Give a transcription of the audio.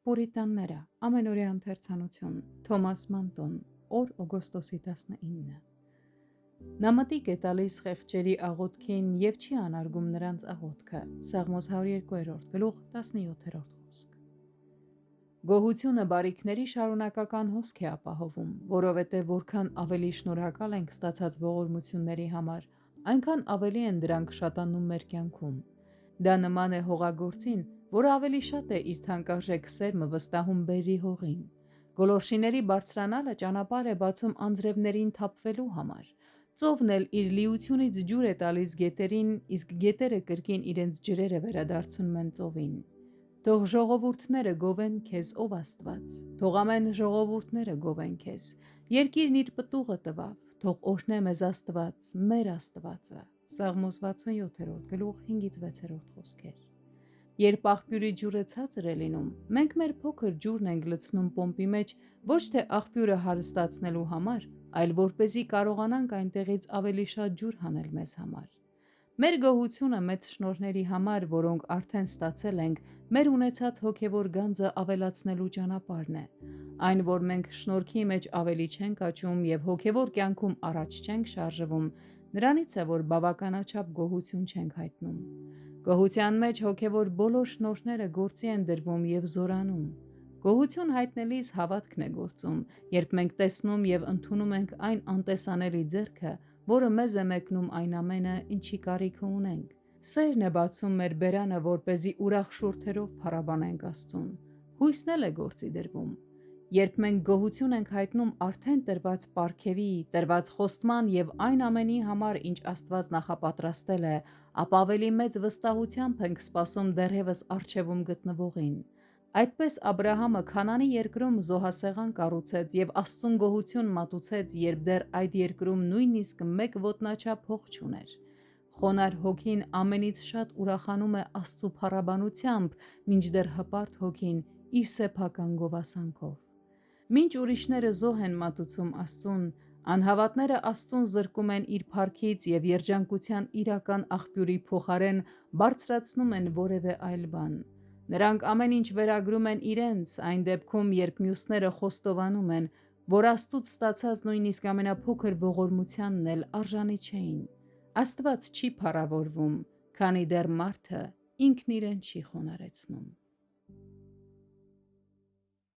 Պուրիտանները, ամենօրյա ընթերցանություն, Թոմաս Մանտոն, օր օգոստոսի 19։ Նա մտիկ է տալիս խեղճերի աղոթքին և չի անարգում նրանց աղոթքը, Սաղմոս 102 գլուխ 17 խոսք։ Գոհությունը բարիքների շարունակական հոսք է ապահովում, որովհետև որքան ավելի շնորհակալ ենք ստացած ողորմությունների համար, այնքան ավելի են դրանք շատանում մեր կյանքում։ Դա նման է հողագործին, որը ավելի շատ է իր թանկարժեք սերմը վստահում բերրի հողին։ Գոլորշիների բարձրանալը ճանապարհ է բացում անձրևներին թափվելու համար։ Ծովն էլ իր լիությունից ջուր է տալիս գետերին, իսկ գետերը կրկին իրենց ջրերը վերադարձնում են ծովին։ Թող ժողովուրդները գովեն քեզ, ով Աստված, թող ամեն ժողովուրդները գովեն քեզ։ Երկիրն իր պտուղը տվավ, թող օրհնե մեզ Աստված, մեր Աստվածը։ Սաղմոս 67 գլուխ 5-6 խոսքեր։ Երբ աղբյուրի ջուրը ցածր է լինում, մենք մեր փոքր ջուրն ենք լցնում պոմպի մեջ ոչ թե աղբյուրը հարստացնելու համար, այլ որպեսզի կարողանանք այնտեղից ավելի շատ ջուր հանել մեզ համար։ Մեր գոհությունը մեծ շնորհների համար, որոնք արդեն ստացել ենք, մեր ունեցած հոգևոր գանձը ավելացնելու ճանապարհն է։ Այն, որ մենք շնորհքի մեջ ավելի չենք աճում և հոգևոր կյանքում առաջ չենք շարժվում, նրանից է, որ բավականաչափ գոհություն չենք հայտնում։ Գոհության մեջ հոգևոր բոլոր շնորհները գործի են դրվում և զորանում։ Գոհություն հայտնելիս հավատքն է գործում, երբ մենք տեսնում և ընդունում ենք այն անտեսանելի ձեռքը, որը մեզ է մեկնում այն ամենը, ինչի կարիքը ունենք։ Սերն է բացում մեր բերանը, որպեսզի ուրախ շուրթերով փառաբանենք Աստծուն։ Հույսն էլ է գործի դրվում։ Երբ մենք գոհություն ենք հայտնում արդեն տրված պարգևի, տրված խոստման և այն ամենի համար, ինչ Աստված նախապատրաստել է, ապա ավելի մեծ վստահությամբ ենք սպասում դեռևս առջևում գտնվողին։ Այդպես Աբրահամը Քանանի երկրում զոհասեղան կառուցեց և Աստծուն գոհություն մատուցեց, երբ դեռ այդ երկրում նույնիսկ մեկ ոտնաչափ հող չուներ։ Խոնարհ հոգին ամենից շատ ուրախանում է Աստծու փառաբանությամբ, մինչդեռ հպարտ հոգին իր սեփական գովասանքով։ Մինչ ուրիշները զոհ են մատուցում Աստծուն, անհավատները Աստծուն զրկում են իր փառքից և երջանկության իրական աղբյուրի փոխարեն բարձրացնում են որևէ այլ բան։ Նրանք ամեն ինչ վերագրում են իրենց, այն դեպքում, երբ մյուսները խոստովանում են, որ Աստծուց ստացած նույնիսկ ամենափոքր ողորմությանն էլ արժանի չէին։ Աստված չի փառավորվում, քանի դեռ մարդը ինքն իրեն չի խոնարհեցնում։